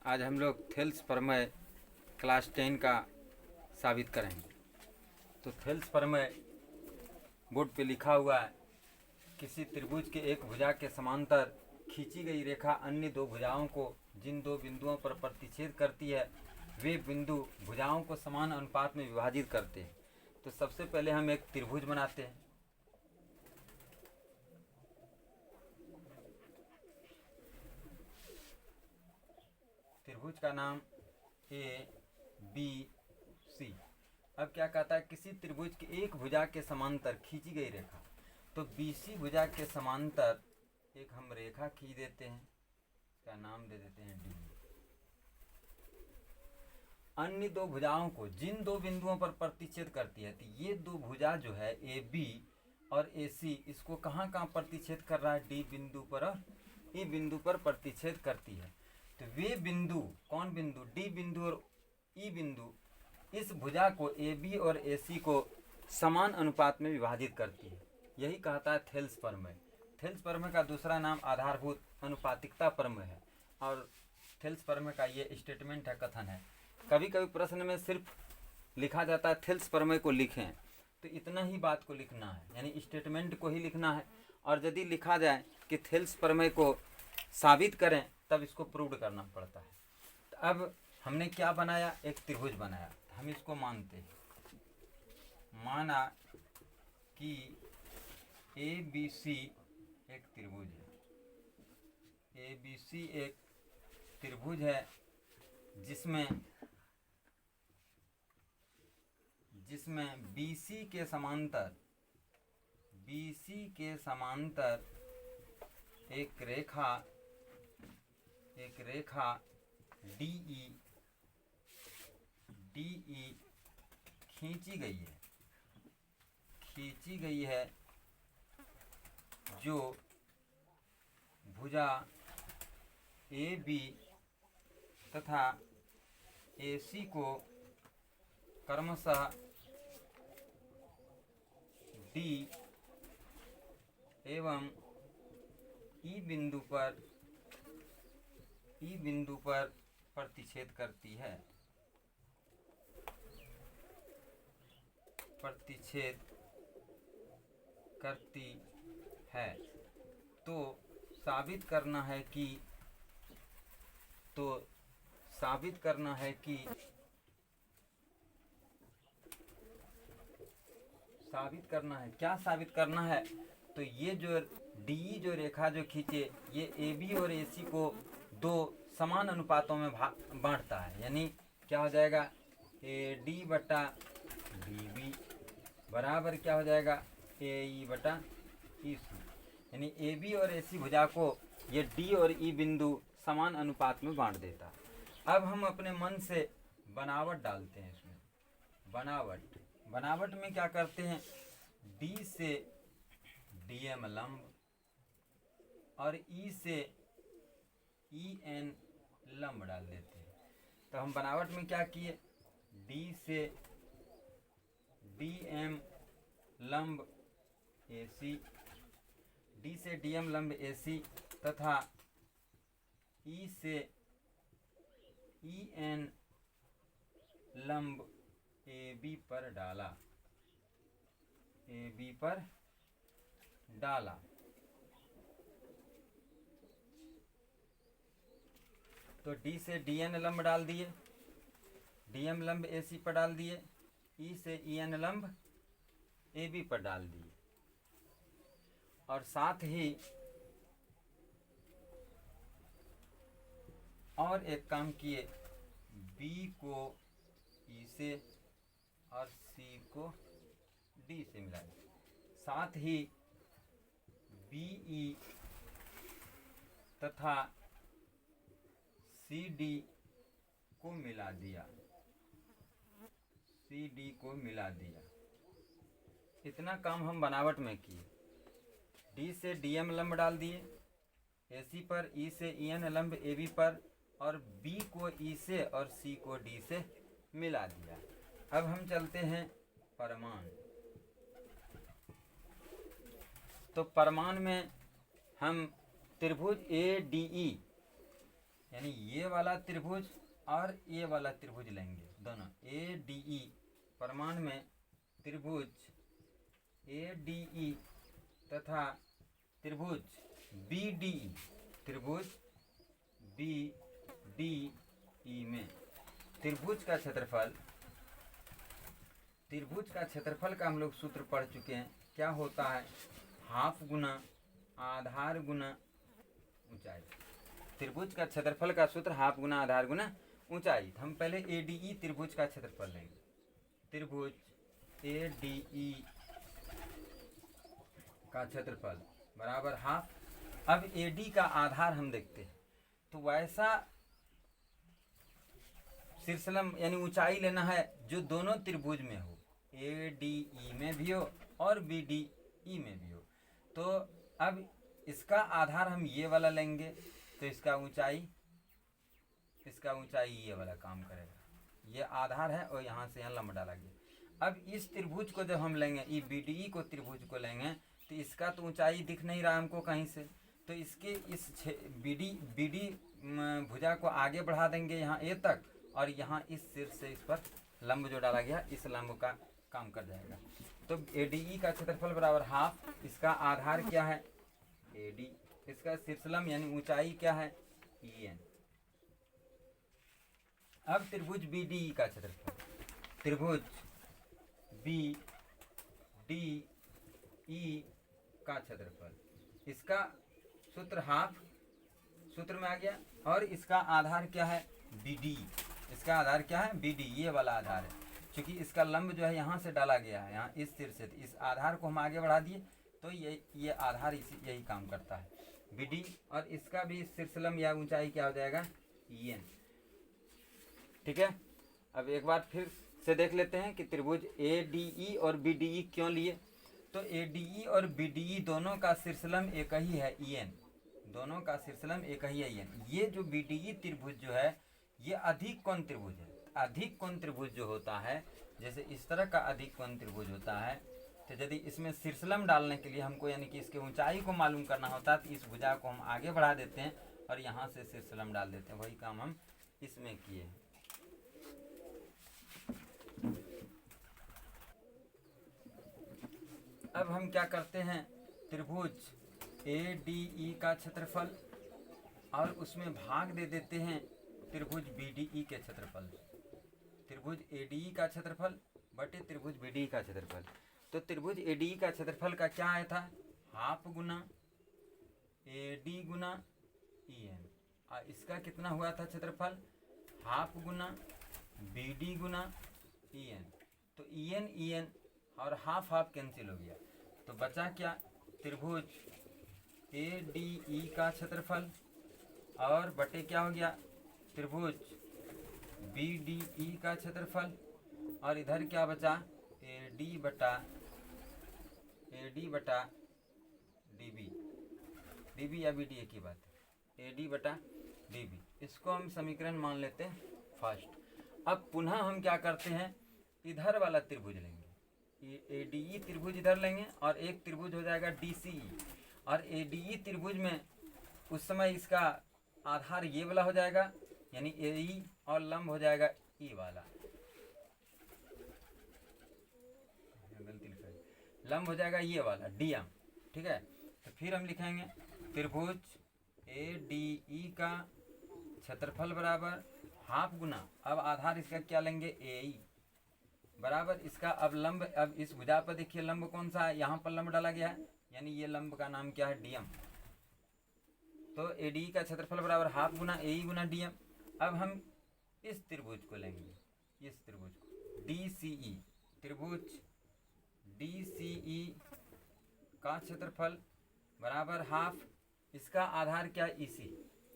आज हम लोग थेल्स प्रमेय क्लास 10 का साबित करेंगे। तो थेल्स प्रमेय बोर्ड पे लिखा हुआ है, किसी त्रिभुज के एक भुजा के समांतर खींची गई रेखा अन्य दो भुजाओं को जिन दो बिंदुओं पर प्रतिच्छेद करती है वे बिंदु भुजाओं को समान अनुपात में विभाजित करते हैं। तो सबसे पहले हम एक त्रिभुज बनाते हैं। त्रिभुज का नाम ABC। अब क्या कहता है, किसी त्रिभुज की एक भुजा के समांतर खींची गई रेखा, तो BC भुजा के समांतर एक हम रेखा खींच देते हैं, इसका नाम दे देते हैं D। अन्य दो भुजाओं को जिन दो बिंदुओं पर प्रतिच्छेद करती है, तो ये दो भुजा जो है AB और AC, इसको कहाँ कहाँ प्रतिच्छेद कर रहा है, D बिंदु पर और E बिंदु पर प्रतिच्छेद करती है। तो वे बिंदु, कौन बिंदु, D बिंदु और E बिंदु, इस भुजा को AB और AC को समान अनुपात में विभाजित करती है। यही कहता है थेल्स प्रमेय। थेल्स प्रमेय का दूसरा नाम आधारभूत अनुपातिकता प्रमेय है, और थेल्स प्रमेय का ये स्टेटमेंट है, कथन है। कभी कभी प्रश्न में सिर्फ लिखा जाता है थेल्स प्रमेय को लिखें, तो इतना ही बात को लिखना है, यानी स्टेटमेंट को ही लिखना है। और यदि लिखा जाए कि थेल्स प्रमेय को साबित करें, तब इसको प्रूव करना पड़ता है। तो अब हमने क्या बनाया, एक त्रिभुज बनाया। हम इसको मानते हैं, माना कि ABC एक त्रिभुज है। ABC एक त्रिभुज है जिसमें BC के समांतर एक रेखा DE खींची गई है जो भुजा AB तथा AC को क्रमशः D एवं E बिंदु पर प्रतिच्छेद करती है। तो साबित करना है, क्या साबित करना है। तो ये जो DE जो रेखा जो खींचे, ये AB और AC को दो समान अनुपातों में बांटता है। यानी क्या हो जाएगा, AD बटा BB बराबर क्या हो जाएगा, AE बटा EC। यानी AB और AC भुजा को ये D और E बिंदु समान अनुपात में बांट देता है। अब हम अपने मन से बनावट डालते हैं इसमें। बनावट में क्या करते हैं, D से DM लंब और E से EN लंब डाल देते हैं। तो हम बनावट में क्या किए, D से DM लंब AC, D से DM लंब AC तथा E से EN लंब AB पर डाला। तो D से DN लंब डाल दिए, DM लंब AC पर डाल दिए, E से EN लंब AB पर डाल दिए, और साथ ही और एक काम किए, B को E से और C को D से मिला दिया। साथ ही BE तथा CD को मिला दिया। इतना काम हम बनावट में किए। D से DM लंब डाल दिए AC पर, E से EN लंब AB पर, और B को E से और C को D से मिला दिया। अब हम चलते हैं परमाण। तो परमाण में हम त्रिभुज ADE यानी ये वाला त्रिभुज और ये वाला त्रिभुज लेंगे दोनों, ए डी ई परिमाण में त्रिभुज ए डी ई तथा त्रिभुज बी डी ई, त्रिभुज बी डी ई में त्रिभुज का क्षेत्रफल का हम लोग सूत्र पढ़ चुके हैं। क्या होता है? हाफ गुना आधार गुना ऊंचाई। त्रिभुज का क्षेत्रफल का सूत्र हाफ गुना आधार गुना ऊंचाई। हम पहले ए डी ई त्रिभुज का क्षेत्रफल लेंगे। त्रिभुज ए डी ई का क्षेत्रफल बराबर हाफ। अब ए डी का आधार हम देखते हैं, तो वैसा शीर्षलंब यानी ऊंचाई लेना है जो दोनों त्रिभुज में हो, ए डी ई में भी हो और बी डी ई में भी हो। तो अब इसका आधार हम ये वाला लेंगे, तो इसका ऊंचाई ये वाला काम करेगा। ये आधार है और यहाँ से यहाँ लंब डाला गया। अब इस त्रिभुज को जब हम लेंगे, ये बी डी ई को त्रिभुज को लेंगे, तो इसका तो ऊंचाई दिख नहीं रहा हमको कहीं से, तो इसके इस बी डी भुजा को आगे बढ़ा देंगे यहाँ ए तक, और यहाँ इस सिर से इस पर लंब जो डाला गया इस लंब का काम कर जाएगा। तो ए डी ई का क्षेत्रफल बराबर हाफ, इसका आधार क्या है ए डी, इसका शीर्षलंब यानी ऊंचाई क्या है ई एन। अब त्रिभुज बी डी ई का क्षेत्रफल, त्रिभुज बी डी ई का क्षेत्रफल, इसका सूत्र हाफ सूत्र में आ गया, और इसका आधार क्या है बी डी, इसका आधार क्या है बी डी, ये वाला आधार है। क्योंकि इसका लंब जो है यहाँ से डाला गया है, यहाँ इस सिर से, तो इस आधार को हम आगे बढ़ा दिए, तो ये आधार यही काम करता है बी डी, और इसका भी शीर्षलंब या ऊंचाई क्या हो जाएगा ई एन। ठीक है, अब एक बार फिर से देख लेते हैं कि त्रिभुज ए डी ई और बी डी ई क्यों लिए। तो ए डी ई और बी डी ई दोनों का शीर्षलंब एक ही है ई एन, दोनों का शीर्षलंब एक ही है ई एन। ये जो बी डी ई त्रिभुज जो है ये अधिक कोण त्रिभुज है। अधिक कोण त्रिभुज जो होता है, जैसे इस तरह का अधिक कोण त्रिभुज होता है, तो यदि इसमें शीर्षलंब डालने के लिए हमको यानी कि इसके ऊंचाई को मालूम करना होता है, तो इस भुजा को हम आगे बढ़ा देते हैं और यहाँ से शीर्षलंब डाल देते हैं। वही काम हम इसमें किए हैं। अब हम क्या करते हैं, त्रिभुज ए डी ई का क्षेत्रफल और उसमें भाग दे देते हैं त्रिभुज बी डी ई के क्षेत्रफल। त्रिभुज ए डी ई का क्षेत्रफल बटे त्रिभुज बी डी ई का क्षेत्रफल। तो त्रिभुज ए डी ई का क्षेत्रफल का क्या आया था, हाफ गुना ए डी गुना ई एन, और इसका कितना हुआ था क्षेत्रफल, हाफ गुना बी डी गुना ई एन। तो ई एन और हाफ हाफ कैंसिल हो गया, तो बचा क्या, त्रिभुज ए डी ई का क्षेत्रफल और बटे क्या हो गया त्रिभुज बी डी ई का क्षेत्रफल, और इधर क्या बचा ए डी बटा डी बी या बी डी एक ही बात है, ए डी बटा डी बी। इसको हम समीकरण मान लेते हैं फर्स्ट। अब पुनः हम क्या करते हैं, इधर वाला त्रिभुज लेंगे, ए डी ई त्रिभुज इधर लेंगे और एक त्रिभुज हो जाएगा डी सी ई, और ए डी ई त्रिभुज में उस समय इसका आधार ये वाला हो जाएगा यानी ए ई, और लंब हो जाएगा ई वाला, गलती लिखा है, लंब हो जाएगा ये वाला डी एम। ठीक है, तो फिर हम लिखेंगे त्रिभुज ए डी ई का क्षेत्रफल बराबर हाफ गुना, अब आधार इसका क्या लेंगे ए ई, बराबर इसका अब लंब, अब इस भुजा पर देखिए लंब कौन सा है, यहाँ पर लंब डाला गया है, यानी ये लंब का नाम क्या है डीएम। तो ए डी का क्षेत्रफल बराबर हाफ गुना ए ई गुना डीएम। अब हम इस त्रिभुज को लेंगे, इस त्रिभुज को डी सी ई, त्रिभुज डी सी ई का क्षेत्रफल बराबर हाफ, इसका आधार क्या है इसी,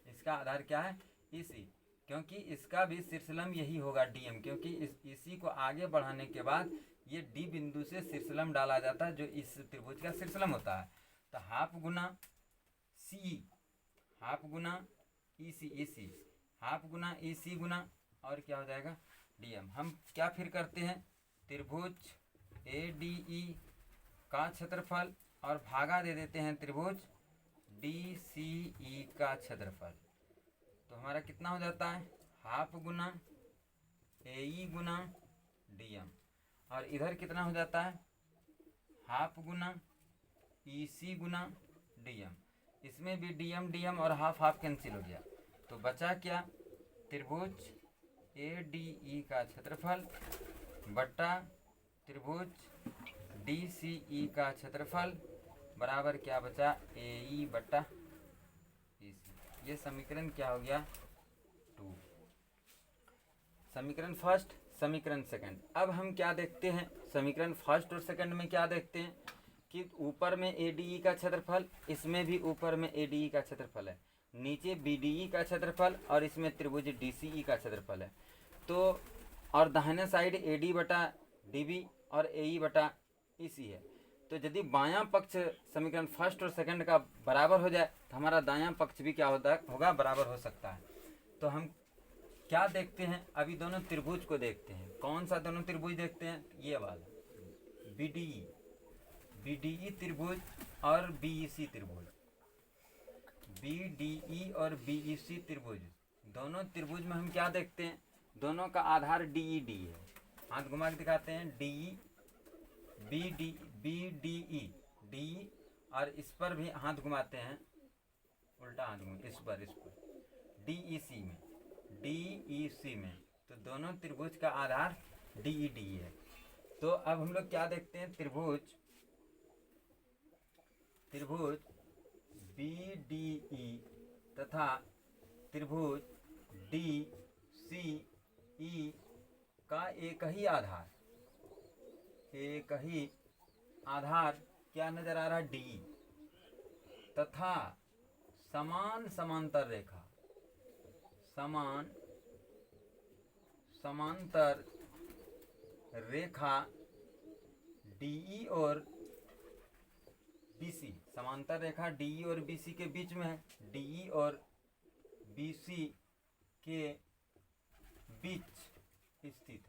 इसका आधार क्या है इसी, क्योंकि इसका भी शीर्षलंब यही होगा डीएम, क्योंकि इस इसी को आगे बढ़ाने के बाद ये डी बिंदु से शीर्षलंब डाला जाता है जो इस त्रिभुज का शीर्षलंब होता है। तो हाफ गुना सी, हाफ गुना ई सी, हाफ गुना ई सी गुना और क्या हो जाएगा डीएम। हम क्या फिर करते हैं, त्रिभुज ए डी ई का क्षेत्रफल और भागा दे देते हैं त्रिभुज डी सी ई का क्षेत्रफल। तो हमारा कितना हो जाता है, हाफ गुना ए गुना DM, और इधर कितना हो जाता है, हाफ गुना EC गुना DM। इसमें भी DM और हाफ हाफ कैंसिल हो गया, तो बचा क्या, त्रिभुज ADE का क्षेत्रफल बट्टा त्रिभुज DCE का क्षेत्रफल बराबर क्या बचा, AE बट्टा EC। ये समीकरण क्या हो गया, 2। समीकरण फर्स्ट, समीकरण सेकंड। अब हम क्या देखते हैं, समीकरण फर्स्ट और सेकंड में क्या देखते हैं कि ऊपर में ADE का क्षेत्रफल, इसमें भी ऊपर में ADE का क्षेत्रफल है, नीचे BDE का क्षेत्रफल, और इसमें त्रिभुज DCE का क्षेत्रफल है। तो और दाहिने साइड AD बटा DB और AE बटा EC है। तो यदि बायां पक्ष समीकरण फर्स्ट और सेकंड का बराबर हो जाए तो हमारा दायां पक्ष भी क्या होगा, बराबर हो सकता है। तो हम क्या देखते हैं, अभी दोनों त्रिभुज को देखते हैं। कौन सा दोनों त्रिभुज देखते हैं, ये वाला BDE त्रिभुज और BEC त्रिभुज, BDE और BEC त्रिभुज, दोनों त्रिभुज में हम क्या देखते हैं, दोनों का आधार DED है। हाथ घुमा के दिखाते हैं, BDE DE, और इस पर भी हाथ घुमाते हैं, उल्टा हाथ घुमा, इस पर DEC में, तो दोनों त्रिभुज का आधार DED है। तो अब हम लोग क्या देखते हैं, त्रिभुज BDE तथा त्रिभुज DCE का एक ही आधार क्या नजर आ रहा है, DE, तथा समांतर रेखा DE और BC, समांतर रेखा DE और BC के बीच में है, DE और BC के बीच स्थित है।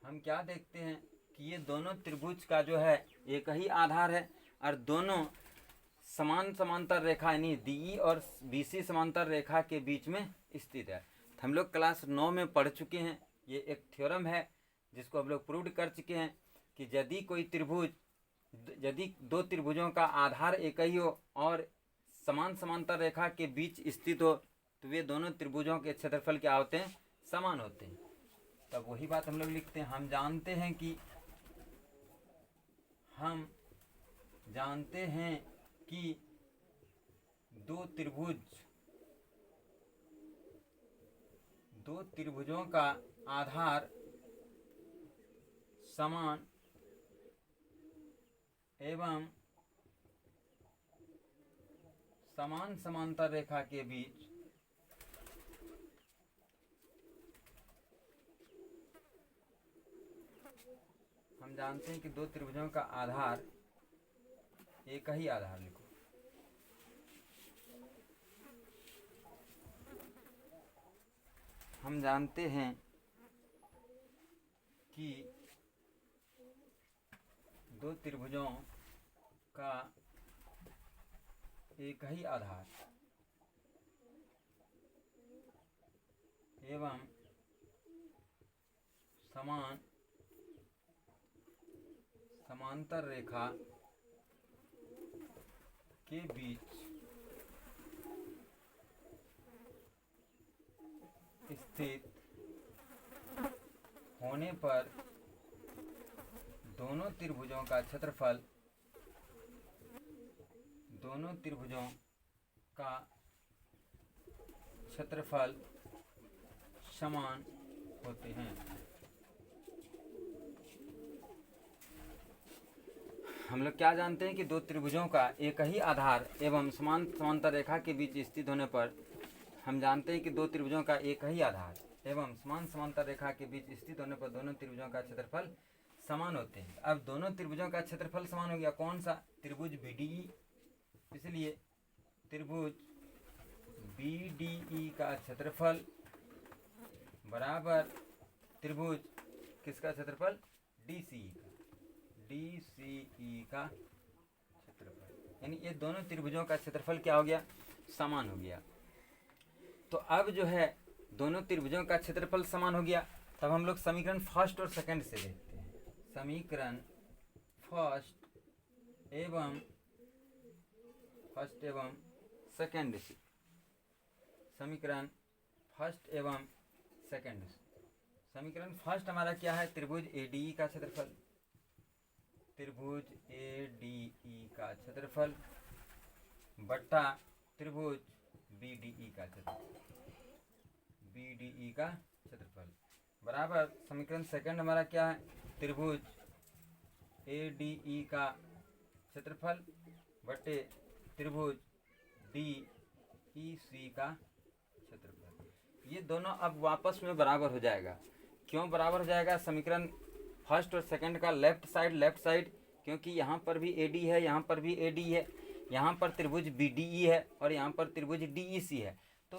हम क्या देखते हैं कि ये दोनों त्रिभुज का जो है एक ही आधार है, और दोनों समांतर रेखा यानी DE और BC समांतर रेखा के बीच में स्थित है। हम लोग क्लास 9 में पढ़ चुके हैं, ये एक थ्योरम है जिसको हम लोग प्रूव कर चुके हैं कि यदि दो त्रिभुजों का आधार एक ही हो और समांतर रेखा के बीच स्थित हो तो वे दोनों त्रिभुजों के क्षेत्रफल क्या होते हैं, समान होते हैं। तब वही बात हम लोग लिखते हैं, हम जानते हैं कि दो त्रिभुजों का आधार समान एवं समांतर रेखा के बीच हम जानते हैं कि दो त्रिभुजों का आधार एक ही आधार, लिखो, हम जानते हैं कि दो त्रिभुजों का एक ही आधार एवं समांतर रेखा के बीच स्थित होने पर दोनों त्रिभुजों का क्षेत्रफल समान होते हैं। हम लोग क्या जानते हैं कि दो त्रिभुजों का एक ही आधार एवं समांतर रेखा के बीच स्थित होने पर हम जानते हैं कि दो त्रिभुजों का एक ही आधार एवं समांतर रेखा के बीच स्थित होने पर दोनों त्रिभुजों का क्षेत्रफल समान होते हैं। अब दोनों त्रिभुजों का क्षेत्रफल समान हो गया, कौन सा, त्रिभुज BDE, इसलिए त्रिभुज BDE का क्षेत्रफल बराबर त्रिभुज किसका क्षेत्रफल, DCE का क्षेत्रफल। यानी ये दोनों त्रिभुजों का क्षेत्रफल क्या हो गया, समान हो गया। तो अब जो है दोनों त्रिभुजों का क्षेत्रफल समान हो गया। तब हम लोग समीकरण फर्स्ट और सेकंड से देखते हैं। समीकरण फर्स्ट एवं सेकंड से, समीकरण फर्स्ट एवं सेकंड से। समीकरण फर्स्ट हमारा क्या है, त्रिभुज ADE का क्षेत्रफल, त्रिभुज ADE का क्षेत्रफल बट्टा त्रिभुज BDE का क्षेत्रफल, BDE का क्षेत्रफल बराबर समीकरण सेकंड हमारा क्या है, त्रिभुज ADE का क्षेत्रफल बटे त्रिभुज DEC का क्षेत्रफल। ये दोनों अब वापस में बराबर हो जाएगा। क्यों बराबर हो जाएगा, समीकरण फर्स्ट और सेकंड का लेफ्ट साइड, क्योंकि यहाँ पर भी AD है, यहाँ पर भी AD है, यहाँ पर त्रिभुज BDE है और यहाँ पर त्रिभुज DEC है। तो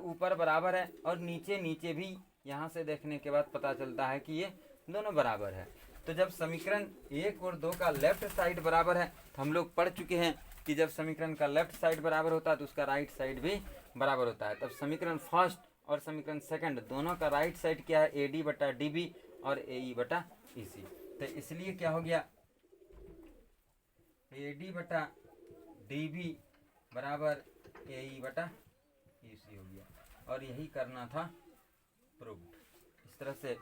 ऊपर बराबर है और नीचे भी यहाँ से देखने के बाद पता चलता है कि ये दोनों बराबर है। तो जब समीकरण 1 और 2 का लेफ्ट साइड बराबर है, तो हम लोग पढ़ चुके हैं कि जब समीकरण का लेफ्ट साइड बराबर होता है तो उसका राइट साइड भी बराबर होता है। तब समीकरण फर्स्ट और समीकरण सेकंड दोनों का राइट साइड क्या है, AD बटा DB और AE बटा EC। तो इसलिए क्या हो गया, AD बटा DB बराबर AE बटा EC हो गया। और यही करना था प्रूव्ड। इस तरह से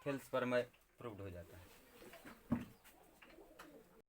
थेल्स प्रमेय प्रूव्ड हो जाता है।